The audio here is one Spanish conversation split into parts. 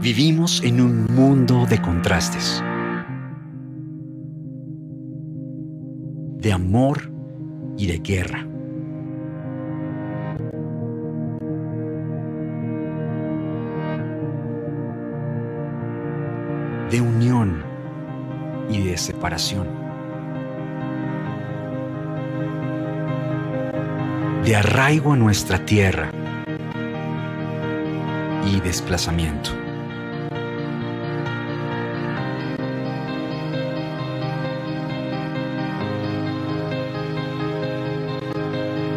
Vivimos en un mundo de contrastes, de amor y de guerra, de unión y de separación, de arraigo a nuestra tierra y desplazamiento.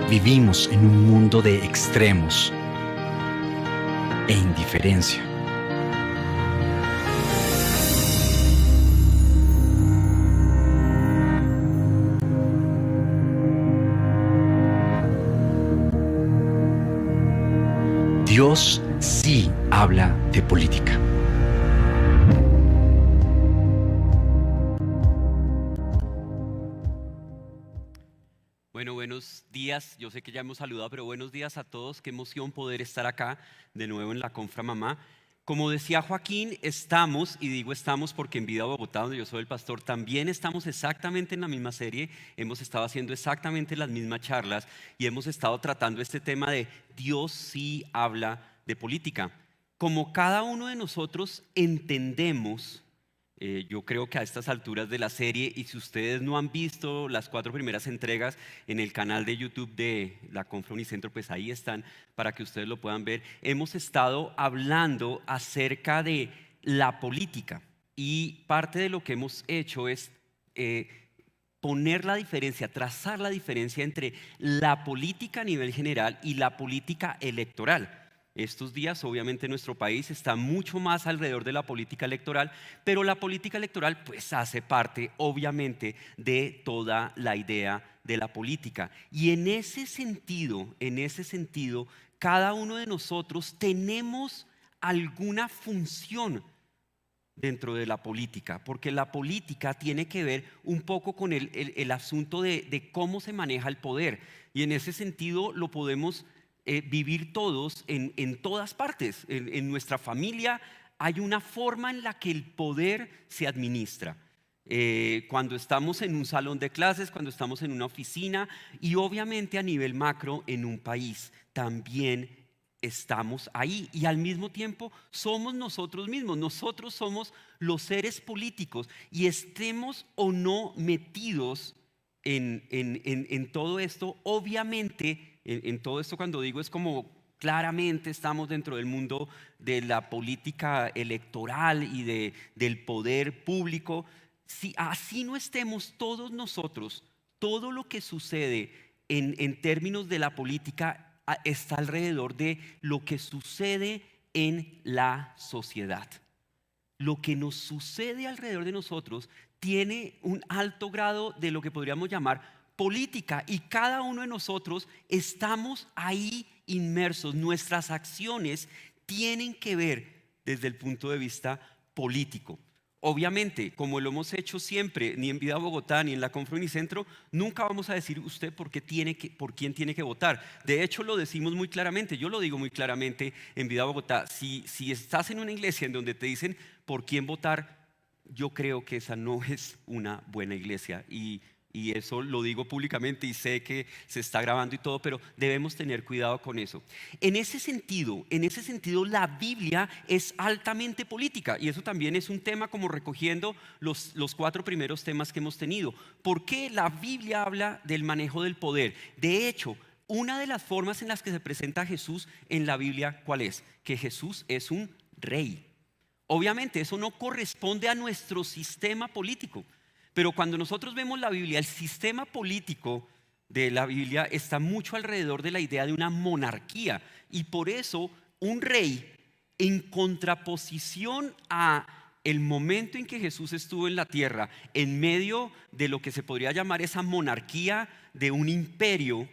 Vivimos en un mundo de extremos e indiferencia. Dios sí habla de política. Bueno, buenos días. Yo sé que ya hemos saludado, pero buenos días a todos. Qué emoción poder estar acá de nuevo en la Confra Mamá. Como decía Joaquín, estamos, y digo estamos porque en Vida Bogotá, donde yo soy el pastor, también estamos exactamente en la misma serie. Hemos estado haciendo exactamente las mismas charlas y hemos estado tratando este tema de Dios sí habla de política. Como cada uno de nosotros entendemos, yo creo que a estas alturas de la serie, y si ustedes no han visto las 4 primeras entregas en el canal de YouTube de la Confra Unicentro, pues ahí están para que ustedes lo puedan ver. Hemos estado hablando acerca de la política y parte de lo que hemos hecho es poner la diferencia, trazar la diferencia entre la política a nivel general y la política electoral. Estos días, obviamente, nuestro país está mucho más alrededor de la política electoral, pero la política electoral pues hace parte, obviamente, de toda la idea de la política. Y en ese sentido, cada uno de nosotros tenemos alguna función dentro de la política, porque la política tiene que ver un poco con el asunto de cómo se maneja el poder. Y en ese sentido lo podemos vivir todos en todas partes. En nuestra familia hay una forma en la que el poder se administra. Cuando estamos en un salón de clases, cuando estamos en una oficina y obviamente a nivel macro en un país también estamos ahí, y al mismo tiempo somos nosotros mismos. Nosotros somos los seres políticos y estemos o no metidos en todo esto. Obviamente en todo esto, cuando digo, es como claramente estamos dentro del mundo de la política electoral y del poder público. Si así no estemos todos nosotros, todo lo que sucede en términos de la política está alrededor de lo que sucede en la sociedad. Lo que nos sucede alrededor de nosotros tiene un alto grado de lo que podríamos llamar política, y cada uno de nosotros estamos ahí inmersos. Nuestras acciones tienen que ver desde el punto de vista político. Obviamente, como lo hemos hecho siempre, ni en Vida Bogotá ni en la Confra Unicentro, nunca vamos a decir usted por quién tiene que votar. De hecho, lo decimos muy claramente. Yo lo digo muy claramente en Vida Bogotá. Si estás en una iglesia en donde te dicen por quién votar, yo creo que esa no es una buena iglesia, y eso lo digo públicamente, y sé que se está grabando y todo, pero debemos tener cuidado con eso. En ese sentido, la Biblia es altamente política, y eso también es un tema, como recogiendo los 4 primeros temas que hemos tenido. ¿Por qué la Biblia habla del manejo del poder? De hecho, una de las formas en las que se presenta a Jesús en la Biblia, ¿cuál es? Que Jesús es un rey. Obviamente eso no corresponde a nuestro sistema político, pero cuando nosotros vemos la Biblia, el sistema político de la Biblia está mucho alrededor de la idea de una monarquía, y por eso un rey, en contraposición a el momento en que Jesús estuvo en la tierra, en medio de lo que se podría llamar esa monarquía de un imperio.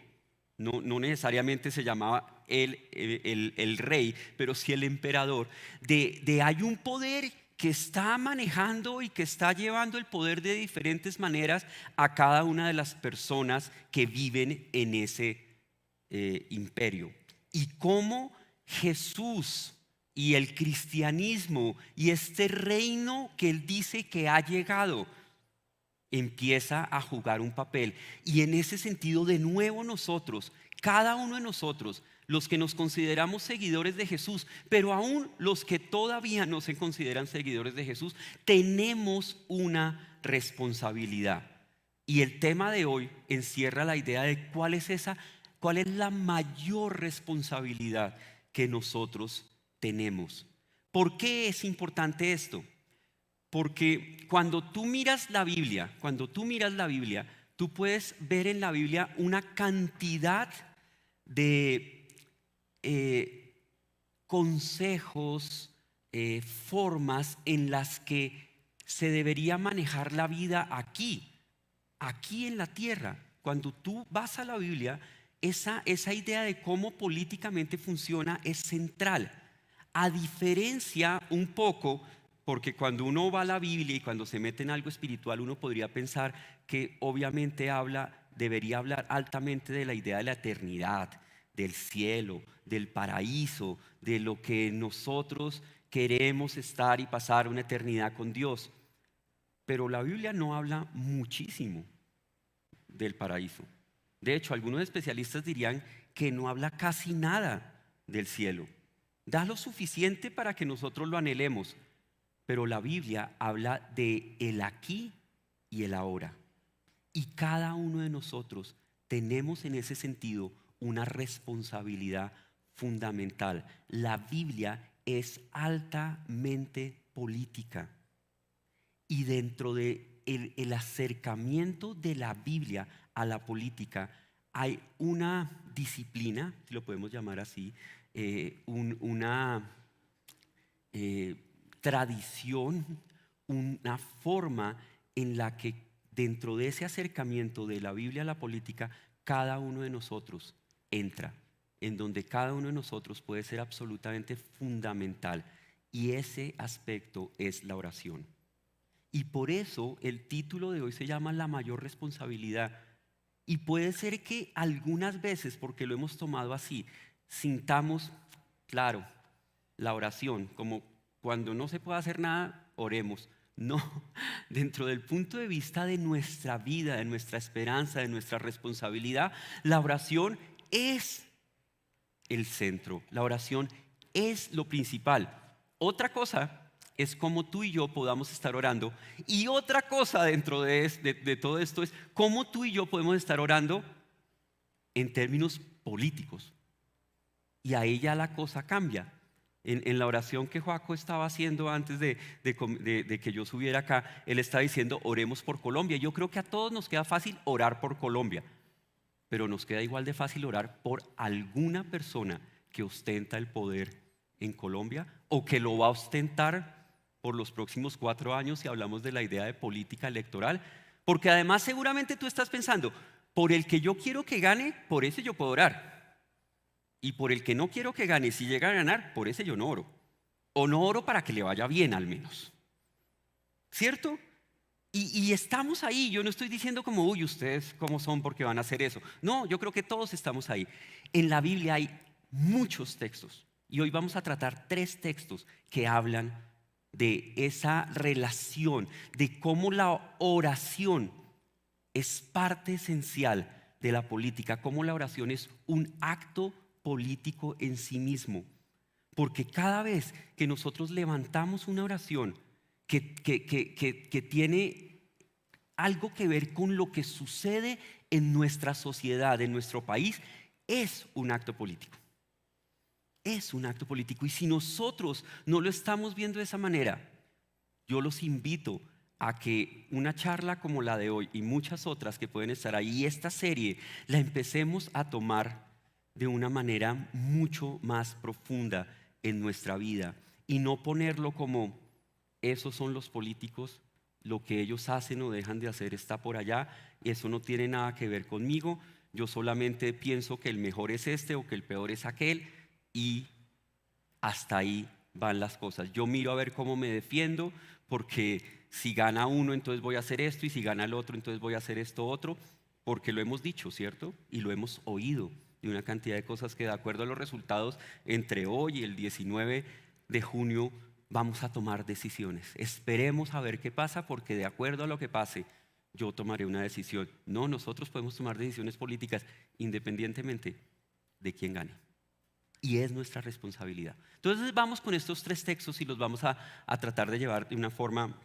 No necesariamente se llamaba el rey, pero sí el emperador. Hay un poder que está manejando y que está llevando el poder de diferentes maneras a cada una de las personas que viven en ese imperio. Y cómo Jesús y el cristianismo y este reino que Él dice que ha llegado empieza a jugar un papel. Y en ese sentido, de nuevo nosotros, cada uno de nosotros, los que nos consideramos seguidores de Jesús, pero aún los que todavía no se consideran seguidores de Jesús, tenemos una responsabilidad. Y el tema de hoy encierra la idea de cuál es la mayor responsabilidad que nosotros tenemos. ¿Por qué es importante esto? Porque cuando tú miras la Biblia, tú puedes ver en la Biblia una cantidad de consejos, formas en las que se debería manejar la vida aquí en la tierra. Cuando tú vas a la Biblia, esa idea de cómo políticamente funciona es central. A diferencia un poco, porque cuando uno va a la Biblia y cuando se mete en algo espiritual, uno podría pensar que obviamente debería hablar altamente de la idea de la eternidad, del cielo, del paraíso, de lo que nosotros queremos estar y pasar una eternidad con Dios. Pero la Biblia no habla muchísimo del paraíso. De hecho, algunos especialistas dirían que no habla casi nada del cielo. Da lo suficiente para que nosotros lo anhelemos, pero la Biblia habla de el aquí y el ahora. Y cada uno de nosotros tenemos en ese sentido una responsabilidad fundamental. La Biblia es altamente política. Y dentro de el acercamiento de la Biblia a la política hay una disciplina, si lo podemos llamar así, una tradición, una forma en la que dentro de ese acercamiento de la Biblia a la política, cada uno de nosotros entra, en donde cada uno de nosotros puede ser absolutamente fundamental. Y ese aspecto es la oración. Y por eso el título de hoy se llama La mayor responsabilidad. Y puede ser que algunas veces, porque lo hemos tomado así, sintamos, claro, la oración, como cuando no se puede hacer nada, oremos. No, dentro del punto de vista de nuestra vida, de nuestra esperanza, de nuestra responsabilidad, la oración es el centro, la oración es lo principal. Otra cosa es cómo tú y yo podamos estar orando, y otra cosa dentro de todo esto es cómo tú y yo podemos estar orando en términos políticos. Y ahí ya la cosa cambia. En la oración que Joaco estaba haciendo antes de que yo subiera acá, él está diciendo oremos por Colombia. Yo creo que a todos nos queda fácil orar por Colombia, pero nos queda igual de fácil orar por alguna persona que ostenta el poder en Colombia o que lo va a ostentar por los próximos 4 años si hablamos de la idea de política electoral. Porque además seguramente tú estás pensando, por el que yo quiero que gane, por ese yo puedo orar. Y por el que no quiero que gane, si llega a ganar, por ese yo no oro. O no oro para que le vaya bien al menos. ¿Cierto? Y estamos ahí. Yo no estoy diciendo como, uy, ustedes cómo son porque van a hacer eso. No, yo creo que todos estamos ahí. En la Biblia hay muchos textos. Y hoy vamos a tratar 3 textos que hablan de esa relación, de cómo la oración es parte esencial de la política, cómo la oración es un acto político en sí mismo. Porque cada vez que nosotros levantamos una oración que tiene algo que ver con lo que sucede en nuestra sociedad, en nuestro país, es un acto político. Es un acto político. Y si nosotros no lo estamos viendo de esa manera, yo los invito a que una charla como la de hoy y muchas otras que pueden estar ahí, esta serie, la empecemos a tomar de una manera mucho más profunda en nuestra vida y no ponerlo como esos son los políticos, lo que ellos hacen o dejan de hacer está por allá, y eso no tiene nada que ver conmigo, yo solamente pienso que el mejor es este o que el peor es aquel, y hasta ahí van las cosas. Yo miro a ver cómo me defiendo, porque si gana uno entonces voy a hacer esto, y si gana el otro entonces voy a hacer esto otro, porque lo hemos dicho, ¿cierto? Y lo hemos oído de una cantidad de cosas que de acuerdo a los resultados entre hoy y el 19 de junio vamos a tomar decisiones. Esperemos a ver qué pasa, porque de acuerdo a lo que pase, yo tomaré una decisión. No, nosotros podemos tomar decisiones políticas independientemente de quién gane. Y es nuestra responsabilidad. Entonces vamos con estos 3 textos y los vamos a tratar de llevar de una forma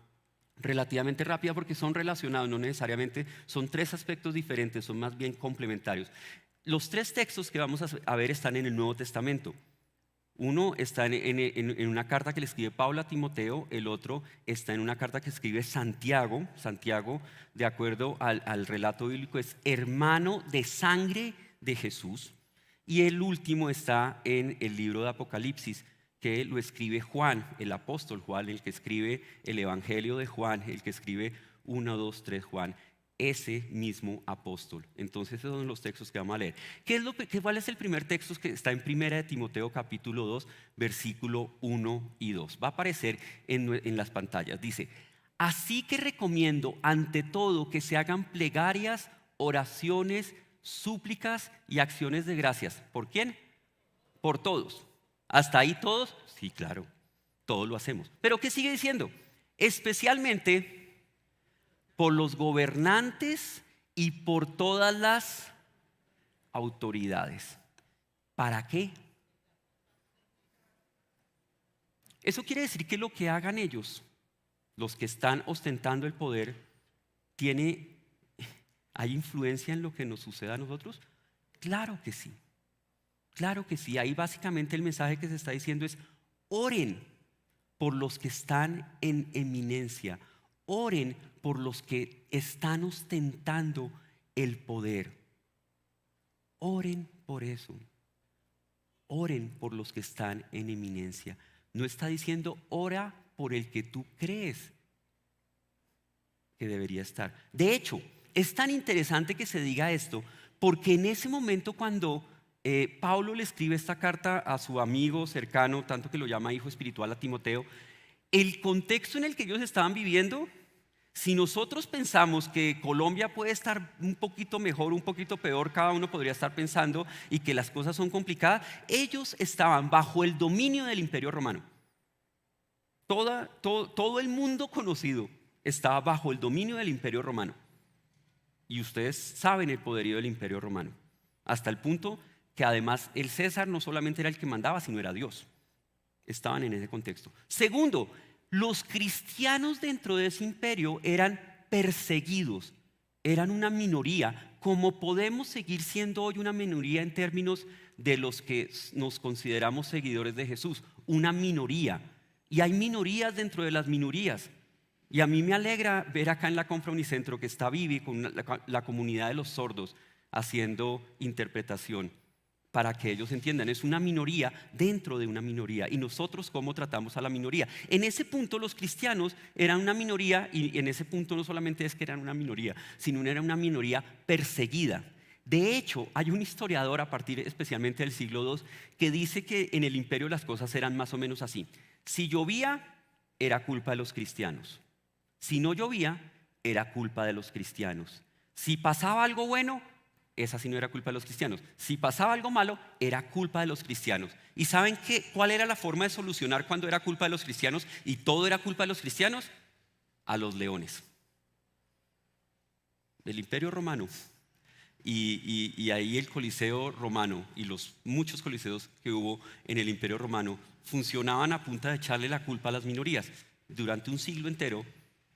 relativamente rápida, porque son relacionados, no necesariamente, son 3 aspectos diferentes, son más bien complementarios. Los 3 textos que vamos a ver están en el Nuevo Testamento. Uno está en una carta que le escribe Pablo a Timoteo, el otro está en una carta que escribe Santiago. Santiago, de acuerdo al relato bíblico, es hermano de sangre de Jesús. Y el último está en el libro de Apocalipsis, que lo escribe Juan, el apóstol Juan, el que escribe el Evangelio de Juan, el que escribe 1, 2, 3 Juan. Ese mismo apóstol. Entonces esos son los textos que vamos a leer. ¿Cuál es el primer texto que está en 1 de Timoteo capítulo 2, versículo 1 y 2? Va a aparecer en las pantallas. Dice: así que recomiendo ante todo que se hagan plegarias, oraciones, súplicas y acciones de gracias. ¿Por quién? Por todos. ¿Hasta ahí todos? Sí, claro, todos lo hacemos. ¿Pero qué sigue diciendo? Especialmente por los gobernantes y por todas las autoridades. ¿Para qué? Eso quiere decir que lo que hagan ellos, los que están ostentando el poder, ¿hay influencia en lo que nos suceda a nosotros? Claro que sí. Claro que sí. Ahí básicamente el mensaje que se está diciendo es: oren por los que están en eminencia. Oren por los que están ostentando el poder. Oren por eso. Oren por los que están en eminencia. No está diciendo ora por el que tú crees que debería estar. De hecho, es tan interesante que se diga esto, porque en ese momento cuando Pablo le escribe esta carta a su amigo cercano, tanto que lo llama hijo espiritual, a Timoteo, el contexto en el que ellos estaban viviendo, si nosotros pensamos que Colombia puede estar un poquito mejor, un poquito peor, cada uno podría estar pensando, y que las cosas son complicadas, ellos estaban bajo el dominio del Imperio Romano. Todo el mundo conocido estaba bajo el dominio del Imperio Romano. Y ustedes saben el poderío del Imperio Romano, hasta el punto que además el César no solamente era el que mandaba, sino era Dios. Estaban en ese contexto. Segundo, los cristianos dentro de ese imperio eran perseguidos, eran una minoría, como podemos seguir siendo hoy una minoría en términos de los que nos consideramos seguidores de Jesús, una minoría. Y hay minorías dentro de las minorías. Y a mí me alegra ver acá en la Confra Unicentro que está Vivi con la comunidad de los sordos haciendo interpretación, para que ellos entiendan. Es una minoría dentro de una minoría. Y nosotros, ¿cómo tratamos a la minoría? En ese punto los cristianos eran una minoría, y en ese punto no solamente es que eran una minoría, sino era una minoría perseguida. De hecho, hay un historiador a partir especialmente del siglo II que dice que en el imperio las cosas eran más o menos así. Si llovía, era culpa de los cristianos. Si no llovía, era culpa de los cristianos. Si pasaba algo bueno, esa sí no era culpa de los cristianos. Si pasaba algo malo, era culpa de los cristianos. ¿Y saben cuál era la forma de solucionar cuando era culpa de los cristianos y todo era culpa de los cristianos? A los leones del Imperio Romano. Y ahí el Coliseo Romano y los muchos coliseos que hubo en el Imperio Romano funcionaban a punta de echarle la culpa a las minorías. Durante un siglo entero,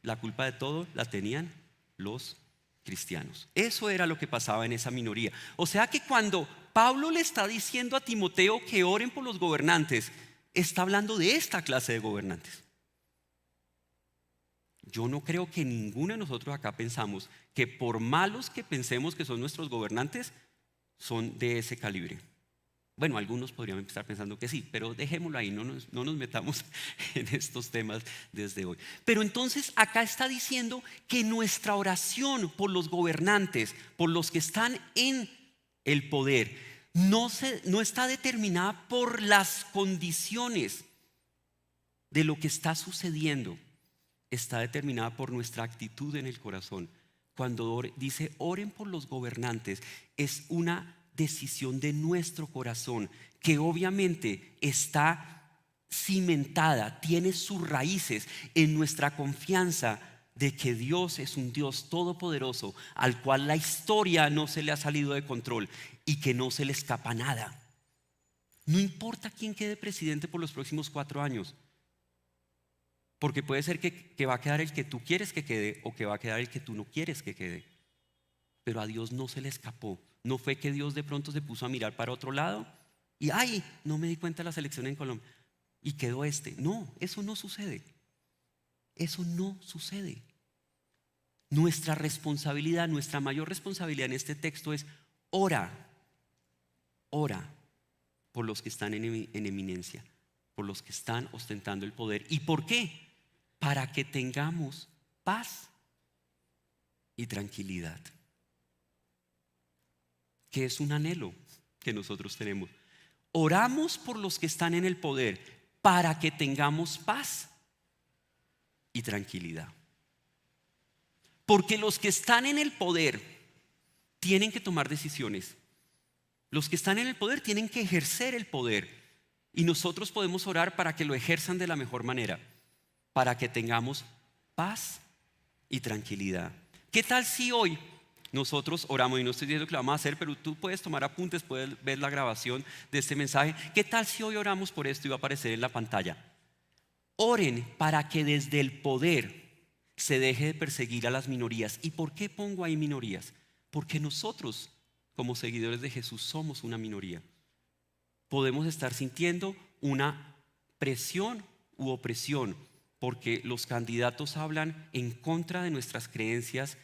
la culpa de todo la tenían los cristianos. Eso era lo que pasaba en esa minoría. O sea que cuando Pablo le está diciendo a Timoteo que oren por los gobernantes, está hablando de esta clase de gobernantes. Yo no creo que ninguno de nosotros acá pensamos que por malos que pensemos que son nuestros gobernantes, son de ese calibre. Bueno, algunos podrían estar pensando que sí, pero dejémoslo ahí, no nos metamos en estos temas desde hoy. Pero entonces acá está diciendo que nuestra oración por los gobernantes, por los que están en el poder, no está determinada por las condiciones de lo que está sucediendo. Está determinada por nuestra actitud en el corazón. Cuando dice oren por los gobernantes, es una decisión de nuestro corazón que obviamente está cimentada, tiene sus raíces en nuestra confianza de que Dios es un Dios todopoderoso al cual la historia no se le ha salido de control y que no se le escapa nada. No importa quién quede presidente por los próximos 4 años, porque puede ser que va a quedar el que tú quieres que quede o que va a quedar el que tú no quieres que quede. Pero a Dios no se le escapó. No fue que Dios de pronto se puso a mirar para otro lado y ¡ay! No me di cuenta de la selección en Colombia y quedó este. No, eso no sucede. Eso no sucede. Nuestra responsabilidad, nuestra mayor responsabilidad en este texto es ora por los que están en eminencia, por los que están ostentando el poder. ¿Y por qué? Para que tengamos paz y tranquilidad, que es un anhelo que nosotros tenemos. Oramos por los que están en el poder para que tengamos paz y tranquilidad. Porque los que están en el poder tienen que tomar decisiones. Los que están en el poder tienen que ejercer el poder. Y nosotros podemos orar para que lo ejerzan de la mejor manera, para que tengamos paz y tranquilidad. ¿Qué tal si hoy nosotros oramos? Y no estoy diciendo que lo vamos a hacer, pero tú puedes tomar apuntes, puedes ver la grabación de este mensaje. ¿Qué tal si hoy oramos por esto y va a aparecer en la pantalla? Oren para que desde el poder se deje de perseguir a las minorías. ¿Y por qué pongo ahí minorías? Porque nosotros, como seguidores de Jesús, somos una minoría. Podemos estar sintiendo una presión u opresión porque los candidatos hablan en contra de nuestras creencias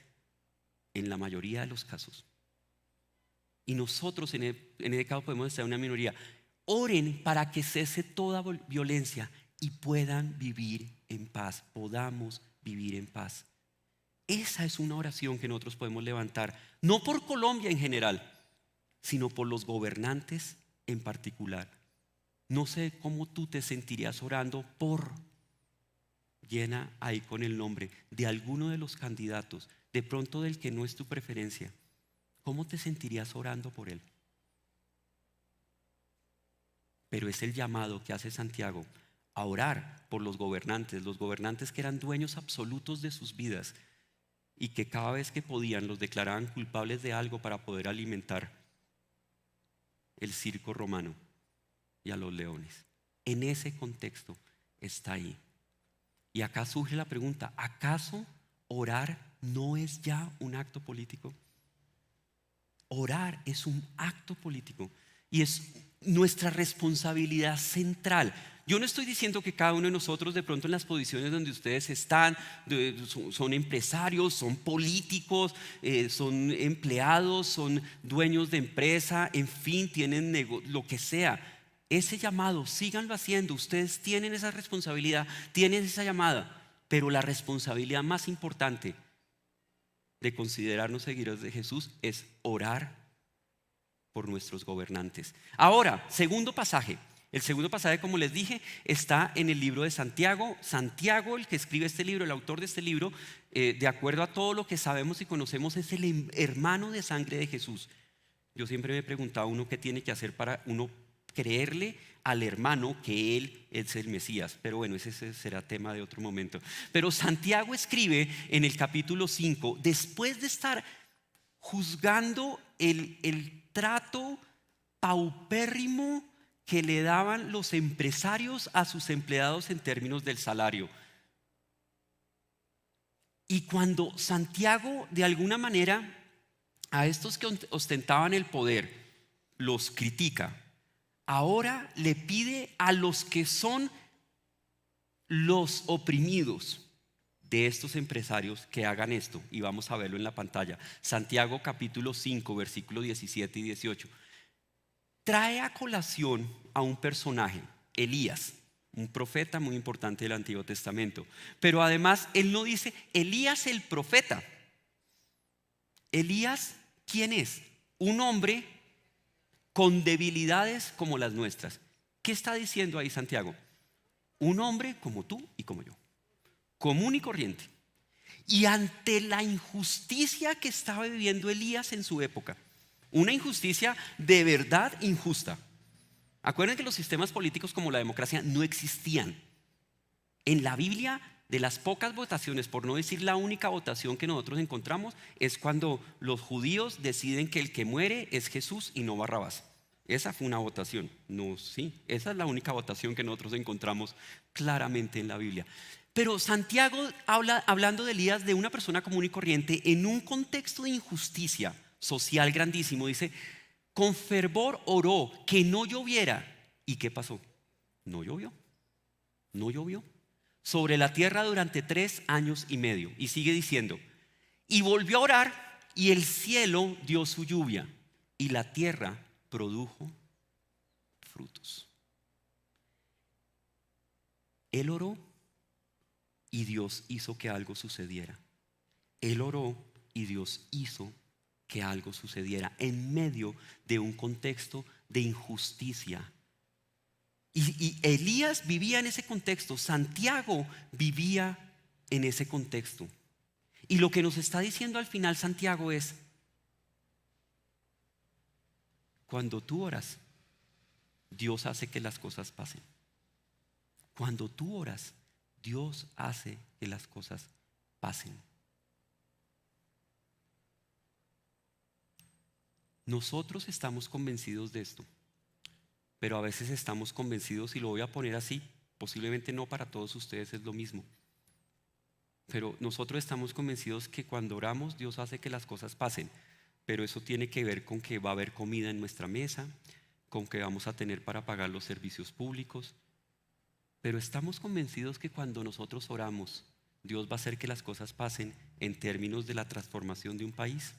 en la mayoría de los casos. Y nosotros en el caso podemos estar en una minoría. Oren para que cese toda violencia y puedan vivir en paz, podamos vivir en paz. Esa es una oración que nosotros podemos levantar, no por Colombia en general, sino por los gobernantes en particular. No sé cómo tú te sentirías orando por, llena ahí con el nombre de alguno de los candidatos, de pronto del que no es tu preferencia. ¿Cómo te sentirías orando por él? Pero es el llamado que hace Santiago a orar por los gobernantes que eran dueños absolutos de sus vidas y que cada vez que podían los declaraban culpables de algo para poder alimentar el circo romano y a los leones. En ese contexto está ahí. Y acá surge la pregunta: ¿acaso orar no es ya un acto político? Orar es un acto político y es nuestra responsabilidad central. Yo no estoy diciendo que cada uno de nosotros de pronto en las posiciones donde ustedes están, son empresarios, son políticos, son empleados, son dueños de empresa, en fin, tienen lo que sea. Ese llamado, síganlo haciendo. Ustedes tienen esa responsabilidad, tienen esa llamada. Pero la responsabilidad más importante de considerarnos seguidores de Jesús es orar por nuestros gobernantes. Ahora, segundo pasaje. El segundo pasaje, como les dije, está en el libro de Santiago. Santiago, el que escribe este libro, el autor de este libro, de acuerdo a todo lo que sabemos y conocemos, es el hermano de sangre de Jesús. Yo siempre me he preguntado uno qué tiene que hacer para uno creerle al hermano que él es el Mesías. Pero bueno, ese será tema de otro momento. Pero Santiago escribe en el capítulo 5, después de estar juzgando el trato paupérrimo que le daban los empresarios a sus empleados en términos del salario. Y cuando Santiago de alguna manera a estos que ostentaban el poder los critica, ahora le pide a los que son los oprimidos de estos empresarios que hagan esto. Y vamos a verlo en la pantalla. Santiago capítulo 5 versículos 17 y 18. Trae a colación a un personaje, Elías, un profeta muy importante del Antiguo Testamento. Pero además él no dice Elías el profeta. Elías, ¿quién es? Un hombre con debilidades como las nuestras. ¿Qué está diciendo ahí Santiago? Un hombre como tú y como yo, común y corriente. Y ante la injusticia que estaba viviendo Elías en su época, una injusticia de verdad injusta. Acuérdense que los sistemas políticos como la democracia no existían. En la Biblia, de las pocas votaciones, por no decir la única votación que nosotros encontramos, es cuando los judíos deciden que el que muere es Jesús y no Barrabás. Esa fue una votación. No, sí, esa es la única votación que nosotros encontramos claramente en la Biblia. Pero Santiago habla, hablando de Elías, de una persona común y corriente, en un contexto de injusticia social grandísimo, dice: con fervor oró que no lloviera. ¿Y qué pasó? No llovió. No llovió sobre la tierra durante 3 años y medio. Y sigue diciendo: y volvió a orar, y el cielo dio su lluvia, y la tierra produjo frutos. Él oró y Dios hizo que algo sucediera. Él oró y Dios hizo que algo sucediera en medio de un contexto de injusticia. Y Elías vivía en ese contexto, Santiago vivía en ese contexto. Y lo que nos está diciendo al final Santiago es: cuando tú oras, Dios hace que las cosas pasen. Cuando tú oras, Dios hace que las cosas pasen. Nosotros estamos convencidos de esto, pero a veces estamos convencidos, y lo voy a poner así, posiblemente no para todos ustedes es lo mismo, pero nosotros estamos convencidos que cuando oramos Dios hace que las cosas pasen, pero eso tiene que ver con que va a haber comida en nuestra mesa, con que vamos a tener para pagar los servicios públicos, pero estamos convencidos que cuando nosotros oramos Dios va a hacer que las cosas pasen en términos de la transformación de un país,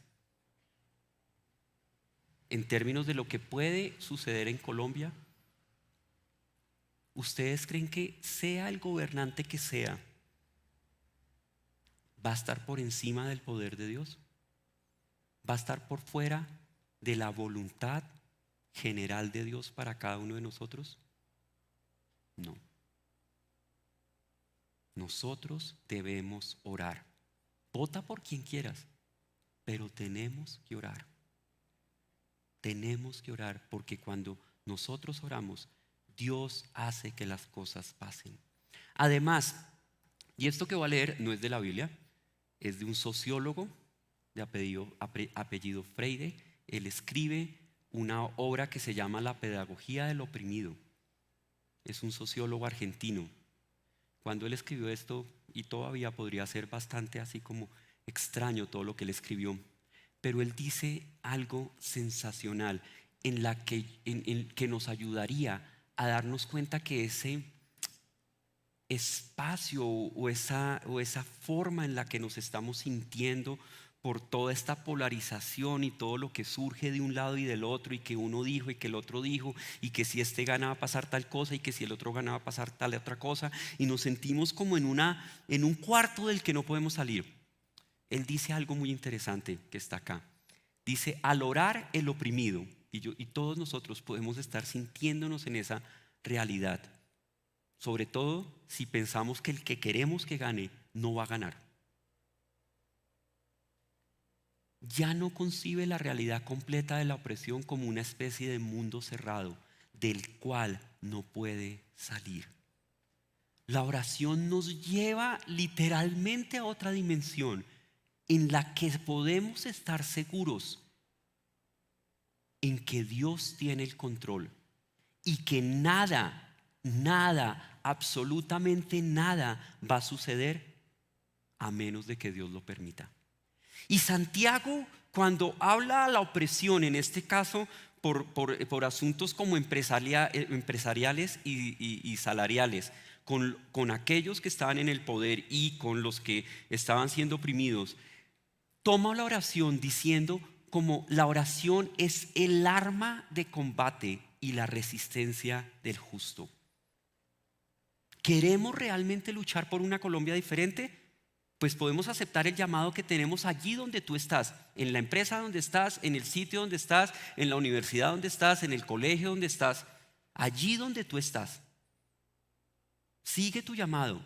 en términos de lo que puede suceder en Colombia. ¿Ustedes creen que sea el gobernante que sea, va a estar por encima del poder de Dios? ¿Va a estar por fuera de la voluntad general de Dios para cada uno de nosotros? No. Nosotros debemos orar. Vota por quien quieras, pero tenemos que orar. Tenemos que orar, porque cuando nosotros oramos, Dios hace que las cosas pasen. Además, y esto que voy a leer no es de la Biblia, es de un sociólogo de apellido Freire. Él escribe una obra que se llama La pedagogía del oprimido. Es un sociólogo argentino. Cuando él escribió esto, y todavía podría ser bastante así como extraño todo lo que él escribió, pero él dice algo sensacional en que nos ayudaría a darnos cuenta que ese espacio o esa forma en la que nos estamos sintiendo por toda esta polarización y todo lo que surge de un lado y del otro, y que uno dijo y que el otro dijo, y que si este gana va a pasar tal cosa y que si el otro gana va a pasar tal otra cosa, y nos sentimos como en un cuarto del que no podemos salir. Él dice algo muy interesante que está acá. Dice: al orar el oprimido, y todos nosotros podemos estar sintiéndonos en esa realidad, sobre todo si pensamos que el que queremos que gane no va a ganar. Ya no concibe la realidad completa de la opresión como una especie de mundo cerrado del cual no puede salir. La oración nos lleva literalmente a otra dimensión en la que podemos estar seguros en que Dios tiene el control y que nada, absolutamente nada va a suceder a menos de que Dios lo permita. Y Santiago, cuando habla de la opresión, en este caso por asuntos como empresariales y salariales, con aquellos que estaban en el poder y con los que estaban siendo oprimidos, toma la oración diciendo como la oración es el arma de combate y la resistencia del justo. ¿Queremos realmente luchar por una Colombia diferente? Pues podemos aceptar el llamado que tenemos allí donde tú estás, en la empresa donde estás, en el sitio donde estás, en la universidad donde estás, en el colegio donde estás, allí donde tú estás. Sigue tu llamado,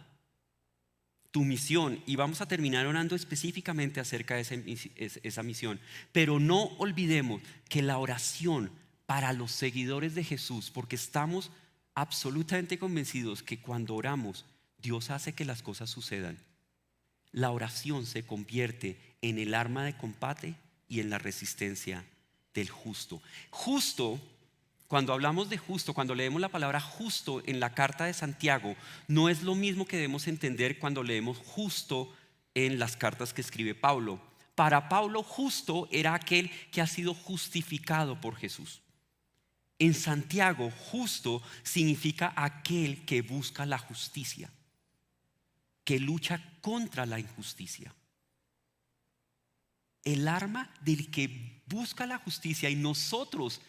tu misión, y vamos a terminar orando específicamente acerca de esa misión. Pero no olvidemos que la oración para los seguidores de Jesús, porque estamos absolutamente convencidos que cuando oramos, Dios hace que las cosas sucedan. La oración se convierte en el arma de combate y en la resistencia del justo. Justo, cuando hablamos de justo, cuando leemos la palabra justo en la carta de Santiago, no es lo mismo que debemos entender cuando leemos justo en las cartas que escribe Pablo. Para Pablo, justo era aquel que ha sido justificado por Jesús. En Santiago, justo significa aquel que busca la justicia, que lucha contra la injusticia. El arma del que busca la justicia, y nosotros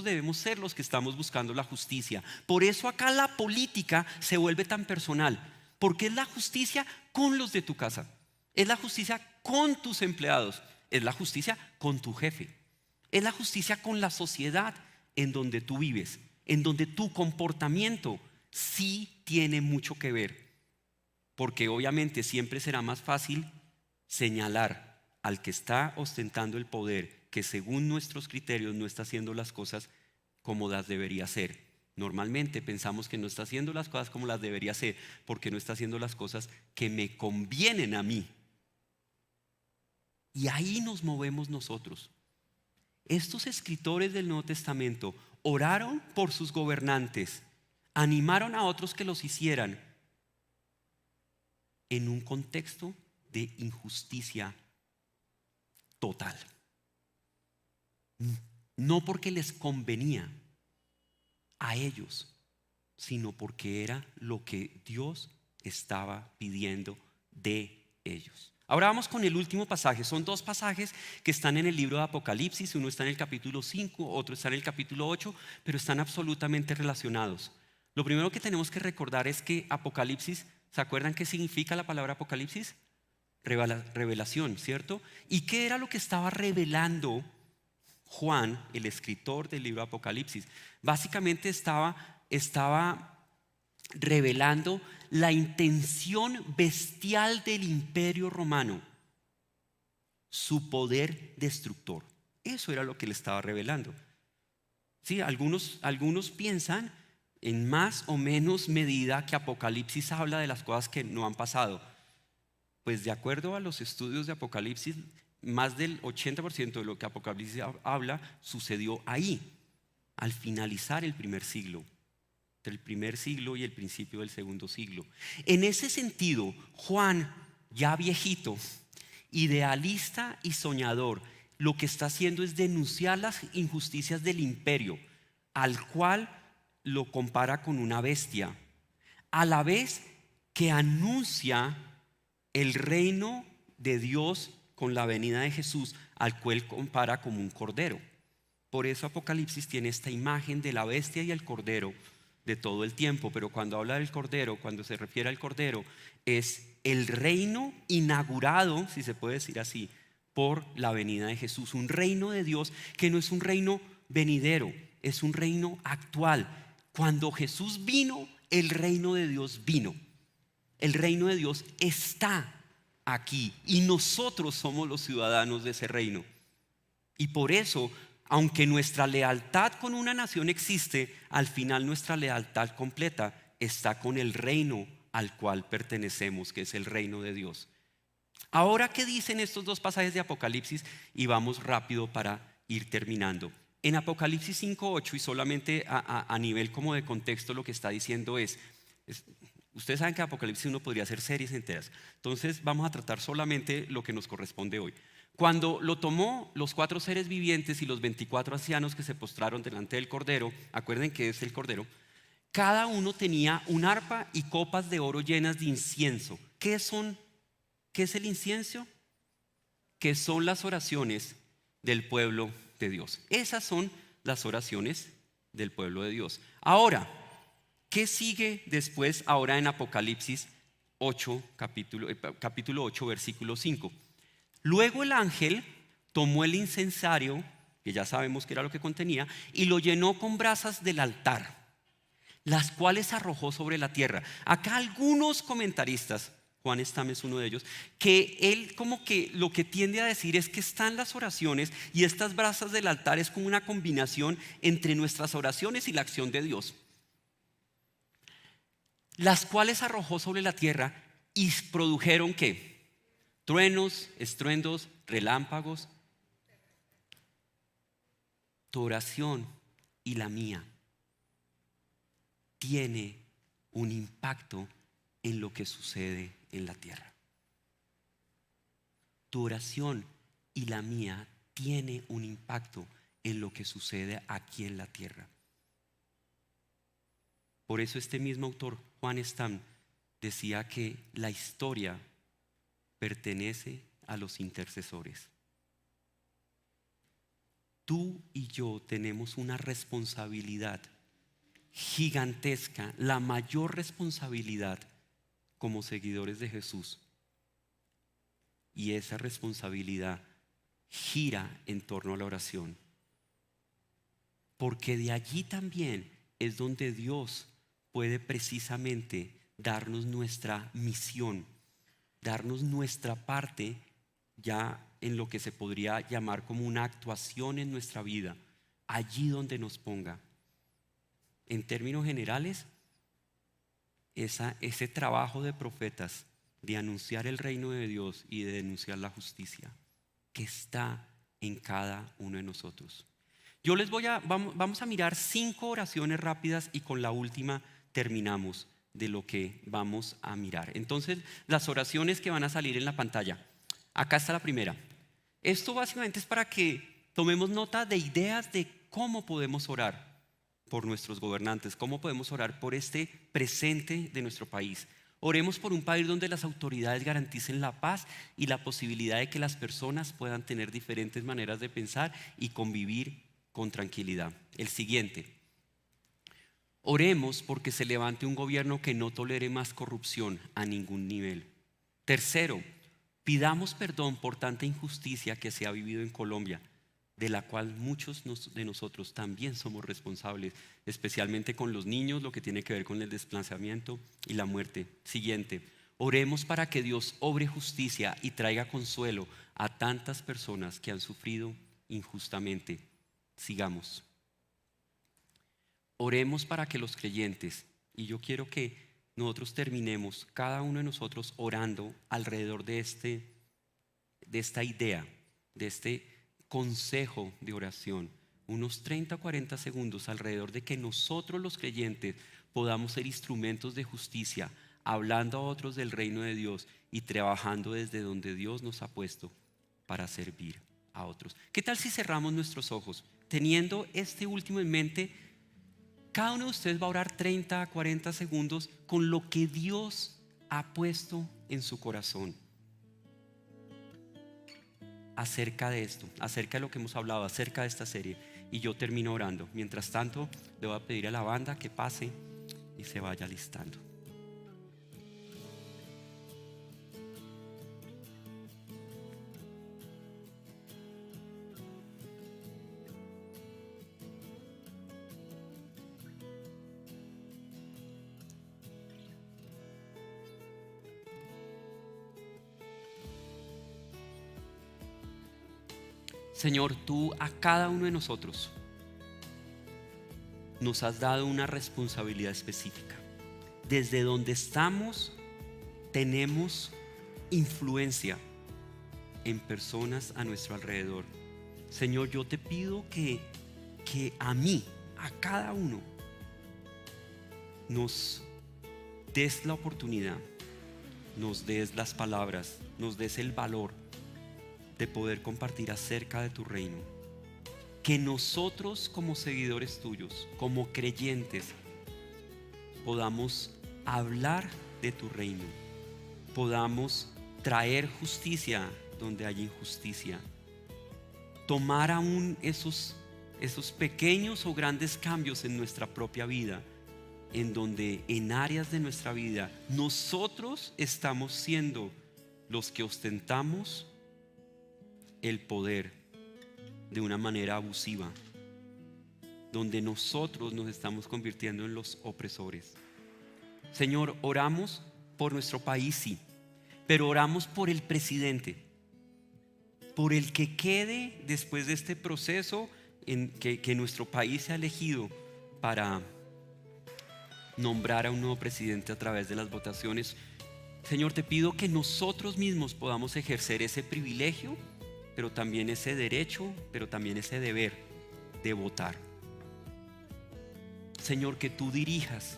debemos ser los que estamos buscando la justicia. Por eso acá la política se vuelve tan personal, porque es la justicia con los de tu casa, es la justicia con tus empleados, es la justicia con tu jefe, es la justicia con la sociedad en donde tú vives, en donde tu comportamiento sí tiene mucho que ver, porque obviamente siempre será más fácil señalar al que está ostentando el poder, que según nuestros criterios no está haciendo las cosas como las debería hacer. Normalmente pensamos que no está haciendo las cosas como las debería hacer, porque no está haciendo las cosas que me convienen a mí. Y ahí nos movemos nosotros. Estos escritores del Nuevo Testamento oraron por sus gobernantes, animaron a otros que los hicieran en un contexto de injusticia total. No porque les convenía a ellos, sino porque era lo que Dios estaba pidiendo de ellos. Ahora vamos con el último pasaje. Son dos pasajes que están en el libro de Apocalipsis. Uno está en el capítulo 5, otro está en el capítulo 8, pero están absolutamente relacionados. Lo primero que tenemos que recordar es que Apocalipsis, ¿se acuerdan qué significa la palabra Apocalipsis? Revelación, ¿cierto? ¿Y qué era lo que estaba revelando Juan, el escritor del libro de Apocalipsis? Básicamente estaba revelando la intención bestial del imperio romano, su poder destructor. Eso era lo que le estaba revelando. Sí, algunos piensan en más o menos medida que Apocalipsis habla de las cosas que no han pasado. Pues de acuerdo a los estudios de Apocalipsis, más del 80% de lo que Apocalipsis habla sucedió ahí, al finalizar el primer siglo, entre el primer siglo y el principio del segundo siglo. En ese sentido, Juan, ya viejito, idealista y soñador, lo que está haciendo es denunciar las injusticias del imperio, al cual lo compara con una bestia, a la vez que anuncia el reino de Dios con la venida de Jesús, al cual compara como un cordero. Por eso Apocalipsis tiene esta imagen de la bestia y el cordero de todo el tiempo, pero cuando habla del cordero, cuando se refiere al cordero, es el reino inaugurado, si se puede decir así, por la venida de Jesús. Un reino de Dios que no es un reino venidero, es un reino actual. Cuando Jesús vino, el reino de Dios vino. El reino de Dios está aquí y nosotros somos los ciudadanos de ese reino. Y por eso, aunque nuestra lealtad con una nación existe, al final nuestra lealtad completa está con el reino al cual pertenecemos, que es el reino de Dios. Ahora, ¿qué dicen estos dos pasajes de Apocalipsis? Y vamos rápido para ir terminando. En Apocalipsis 5:8, y solamente a nivel como de contexto, lo que está diciendo es ustedes saben que Apocalipsis uno podría hacer series enteras. Entonces vamos a tratar solamente lo que nos corresponde hoy. Cuando lo tomó los 4 seres vivientes y los 24 ancianos que se postraron delante del Cordero, acuerden que es el Cordero, cada uno tenía un arpa y copas de oro llenas de incienso. ¿Qué es el incienso? Que son las oraciones del pueblo de Dios. Esas son las oraciones del pueblo de Dios. Ahora, ¿qué sigue después ahora en Apocalipsis 8, capítulo 8, versículo 5? Luego el ángel tomó el incensario, que ya sabemos que era lo que contenía, y lo llenó con brasas del altar, las cuales arrojó sobre la tierra. Acá algunos comentaristas Juan Stam es uno de ellos, que él como que lo que tiende a decir es que están las oraciones y estas brasas del altar es como una combinación entre nuestras oraciones y la acción de Dios, las cuales arrojó sobre la tierra y produjeron ¿qué? Truenos, estruendos, relámpagos. Tu oración y la mía tiene un impacto en lo que sucede en la tierra. Tu oración y la mía tiene un impacto en lo que sucede aquí en la tierra. Por eso este mismo autor, Juan Stam, decía que la historia pertenece a los intercesores. Tú y yo tenemos una responsabilidad gigantesca, la mayor responsabilidad como seguidores de Jesús. Y esa responsabilidad gira en torno a la oración. Porque de allí también es donde Dios puede precisamente darnos nuestra misión, darnos nuestra parte ya en lo que se podría llamar como una actuación en nuestra vida, allí donde nos ponga. En términos generales, ese trabajo de profetas de anunciar el reino de Dios y de denunciar la justicia que está en cada uno de nosotros. Yo vamos a mirar 5 oraciones rápidas y con la última terminamos de lo que vamos a mirar. Entonces, las oraciones que van a salir en la pantalla. Acá está la primera. Esto básicamente es para que tomemos nota de ideas de cómo podemos orar por nuestros gobernantes, cómo podemos orar por este presente de nuestro país. Oremos por un país donde las autoridades garanticen la paz y la posibilidad de que las personas puedan tener diferentes maneras de pensar y convivir con tranquilidad. El siguiente. Oremos porque se levante un gobierno que no tolere más corrupción a ningún nivel. Tercero, pidamos perdón por tanta injusticia que se ha vivido en Colombia, de la cual muchos de nosotros también somos responsables, especialmente con los niños, lo que tiene que ver con el desplazamiento y la muerte. Siguiente, oremos para que Dios obre justicia y traiga consuelo a tantas personas que han sufrido injustamente. Sigamos. Oremos para que los creyentes, y yo quiero que nosotros terminemos, cada uno de nosotros orando alrededor de esta idea, de este consejo de oración, unos 30 o 40 segundos alrededor de que nosotros los creyentes podamos ser instrumentos de justicia, hablando a otros del reino de Dios y trabajando desde donde Dios nos ha puesto para servir a otros. ¿Qué tal si cerramos nuestros ojos? Teniendo este último en mente, cada uno de ustedes va a orar 30 a 40 segundos con lo que Dios ha puesto en su corazón acerca de esto, acerca de lo que hemos hablado, acerca de esta serie. Y yo termino orando. Mientras tanto, le voy a pedir a la banda que pase y se vaya listando. Señor, tú a cada uno de nosotros nos has dado una responsabilidad específica. Desde donde estamos tenemos influencia en personas a nuestro alrededor. Señor, yo te pido que a mí, a cada uno, nos des la oportunidad, nos des las palabras, nos des el valor de poder compartir acerca de tu reino. Que nosotros como seguidores tuyos, como creyentes, podamos hablar de tu reino, podamos traer justicia donde hay injusticia, tomar aún esos pequeños o grandes cambios en nuestra propia vida, en donde en áreas de nuestra vida nosotros estamos siendo los que ostentamos el poder de una manera abusiva, donde nosotros nos estamos convirtiendo en los opresores. Señor, oramos por nuestro país, sí, pero oramos por el presidente, por el que quede después de este proceso que nuestro país se ha elegido para nombrar a un nuevo presidente a través de las votaciones. Señor, te pido que nosotros mismos podamos ejercer ese privilegio, pero también ese derecho, pero también ese deber de votar. Señor, que tú dirijas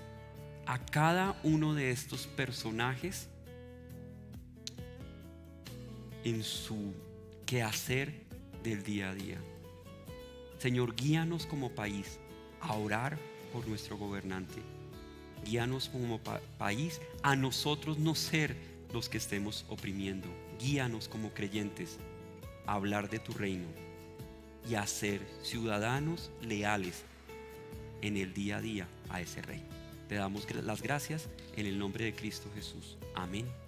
a cada uno de estos personajes en su quehacer del día a día. Señor, guíanos como país a orar por nuestro gobernante. Guíanos como país a nosotros no ser los que estemos oprimiendo. Guíanos como creyentes a hablar de tu reino y a ser ciudadanos leales en el día a día a ese rey. Te damos las gracias en el nombre de Cristo Jesús. Amén.